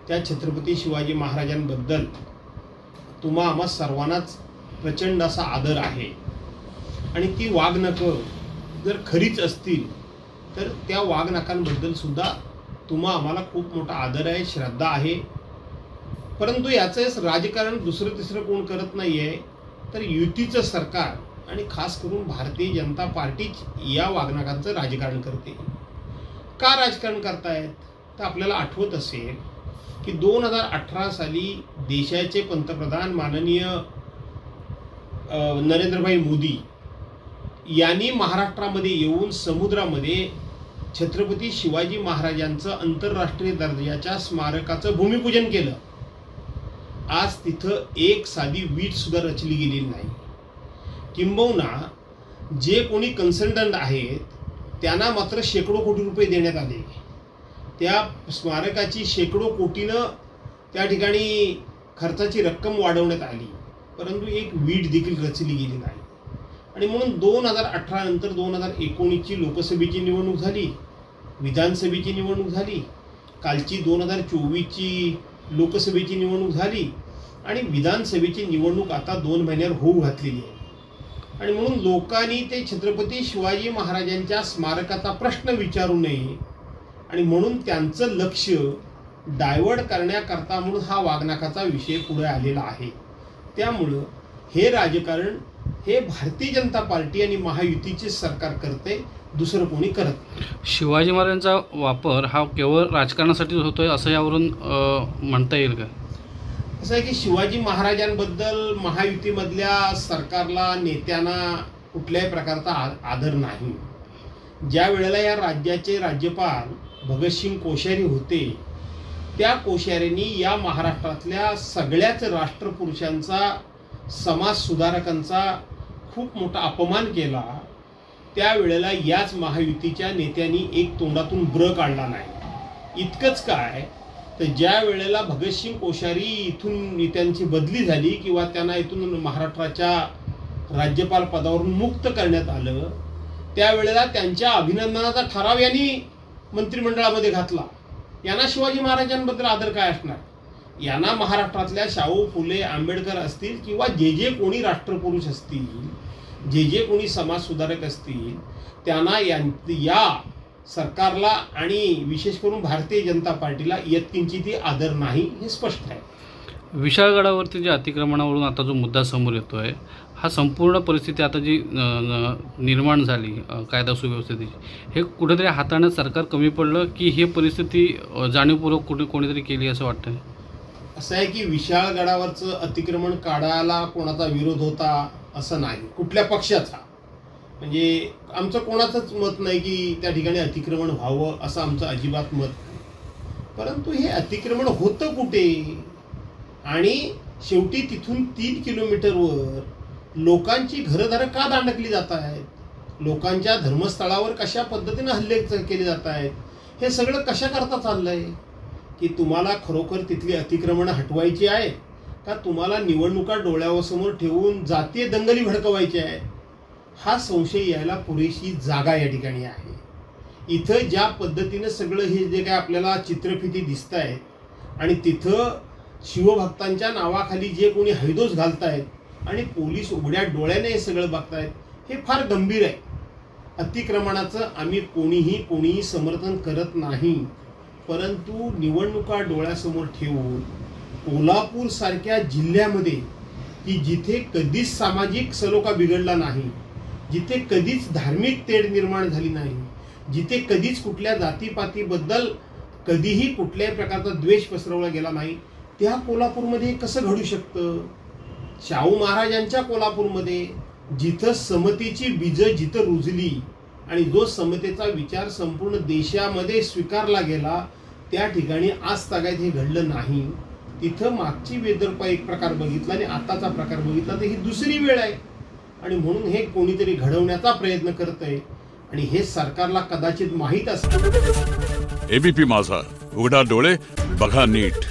त्या छत्रपती शिवाजी महाराजांबद्दल तुम्हा आम्हा सर्वांनाच प्रचंड असा आदर आहे आणि ती वाघनखं जर खरीच असतील तर त्या वाघनखांबद्दल सुद्धा तुम्हा आम्हाला खूप मोठा आदर आहे, श्रद्धा आहे। परंतु याचंच राजकारण दुसरं तिसरं कोण करत नाही आहे, तर युतीचं सरकार आणि खास करून भारतीय जनता पार्टीच या वाघनखांचं राजकारण करते। का राजकारण करतायत तर आपल्याला आठवत असेल की 2018 साली देशाचे पंतप्रधान माननीय नरेंद्रभाई मोदी यांनी महाराष्ट्रामध्ये येऊन समुद्रामध्ये छत्रपती शिवाजी महाराजांचं आंतरराष्ट्रीय दर्जाच्या स्मारकाचं भूमिपूजन केलं। आज तिथं एक साधी वीट सुद्धा रचली गेलेली नाही। किंबहुना जे कोणी कन्सल्टंट आहेत त्यांना मात्र शेकडो कोटी रुपये देण्यात आले। त्या स्मारकाची शेकडो कोटीनं त्या ठिकाणी खर्चाची रक्कम वाढवण्यात आली, परंतु एक वीट देखील रचली गेली नाही। आणि म्हणून 2018 नंतर 2019ची लोकसभेची निवडणूक झाली, विधानसभेची निवडणूक झाली, कालची 2024ची लोकसभेची निवडणूक झाली आणि विधानसभेची निवडणूक आता 2 महिन्यावर होऊ घातलेली आहे। आणि म्हणून लोकांनी ते छत्रपती शिवाजी महाराजांच्या स्मारकाचा प्रश्न विचारू नये आणि म्हणून त्यांचं लक्ष डायव्हर्ट करण्याकरता म्हणून हा वाघनखाचा विषय पुढे आलेला आहे। त्यामुळं हे राजकारण हे भारतीय जनता पार्टी आणि महायुतीचे सरकार करते, दुसरं कोणी करत नाही। शिवाजी महाराजांचा वापर हा केवळ राजकारणासाठीच होतोय असं यावरून म्हणता येईल का? असं आहे की शिवाजी महाराजांबद्दल महायुतीमधल्या सरकारला नेत्यांना कुठल्याही प्रकारचा आदर नाही। ज्या वेळेला या राज्याचे राज्यपाल भगतसिंग कोश्यारी होते त्या कोश्यारींनी या महाराष्ट्रातल्या सगळ्याच राष्ट्रपुरुषांचा, समाज सुधारकांचा खूप मोठा अपमान केला। त्यावेळेला याच महायुतीच्या नेत्यांनी एक तोंडातून ब्र काढला नाही। इतकंच काय तर ज्या वेळेला भगतसिंग कोश्यारी इथून त्यांची बदली झाली किंवा त्यांना इथून महाराष्ट्राच्या राज्यपाल पदावरून मुक्त करण्यात आलं, त्यावेळेला त्यांच्या अभिनंदनाचा ठराव यांनी मंत्रिमंडळामध्ये घातला। यांना शिवाजी महाराजांबद्दल आदर काय असणार? यांना महाराष्ट्रातल्या शाहू फुले आंबेडकर असतील किंवा जे कोणी राष्ट्रपुरुष असतील, जे कोणी समाज सुधारक असतील, त्यांना या सरकारला आणि विशेष करून भारतीय जनता पार्टीला यत्किंचितही आदर नाही, हे स्पष्ट आहे। विशाळगडावरती जे अतिक्रमणावरून आता जो मुद्दा समोर येतोय, हा संपूर्ण परिस्थिती आता जी निर्माण झाली कायदा सुव्यवस्थेची, हे कुठेतरी हाताळण्यात सरकार कमी पडलं की हे परिस्थिती जाणीवपूर्वक कोणीतरी केली असं वाटतं? असं आहे की विशाळगडावरचं अतिक्रमण काढायला कोणाचा विरोध होता असं नाही, कुठल्या पक्षाचा। म्हणजे आमचं कोणाचंच मत नाही की त्या ठिकाणी अतिक्रमण व्हावं असं आमचं अजिबात मत नाही। परंतु हे अतिक्रमण होतं कुठे आणि शेवटी तिथून 3 किलोमीटरवर लोकांची घरदारं का दांडकली जात आहेत, लोकांच्या धर्मस्थळावर कशा पद्धतीने हल्ले केले जात आहेत, हे सगळं कशा करता चाललंय? की तुम्हाला खरोखर तिथली अतिक्रमणं हटवायची आहे का तुम्हाला निवडणुका डोळ्यासमोर ठेवून जातीय दंगली भडकवायची आहे? हा संशय यायला पुरेशी जागा या ठिकाणी आहे। इथं ज्या पद्धतीनं सगळं हे जे काय आपल्याला चित्रफिती दिसत आहेत आणि तिथं शिवभक्तांच्या नावाखाली जे कोणी हैदोस घालतायत आणि पोलीस उघड्या डोळ्याने हे सगळं बघतायत, हे फार गंभीर आहे। अतिक्रमणाचं आम्ही कोणीही समर्थन करत नाही, परंतु निवडणुका डोळ्यासमोर ठेवून कोल्हापूर सारख्या जिल्ह्यामध्ये की जिथे कधीच सामाजिक सलोखा बिघडला नाही, जिथे कधीच धार्मिक तेढ निर्माण झाली नाही, जिथे कधीच कुठल्या जातीपातीबद्दल कधीही कुठल्याही प्रकारचा द्वेष पसरवला गेला नाही, त्या कोल्हापूरमध्ये कसं घडू शकतं? शाहू महाराजांच्या कोल्हापूरमध्ये जिथं समतेची बीजं जिथं रुजली आणि जो समतेचा विचार संपूर्ण देशामध्ये स्वीकारला गेला, त्या ठिकाणी आज तागायत हे घडलं नाही। तिथं मागची वेदरपा एक प्रकार बघितला आणि आताचा प्रकार बघितला तर ही दुसरी वेळ आहे आणि म्हणून हे कोणीतरी घडवण्याचा प्रयत्न करत आहे आणि हे सरकारला कदाचित माहीत असतं। एबीपी माझा, उघडा डोळे बघा नीट।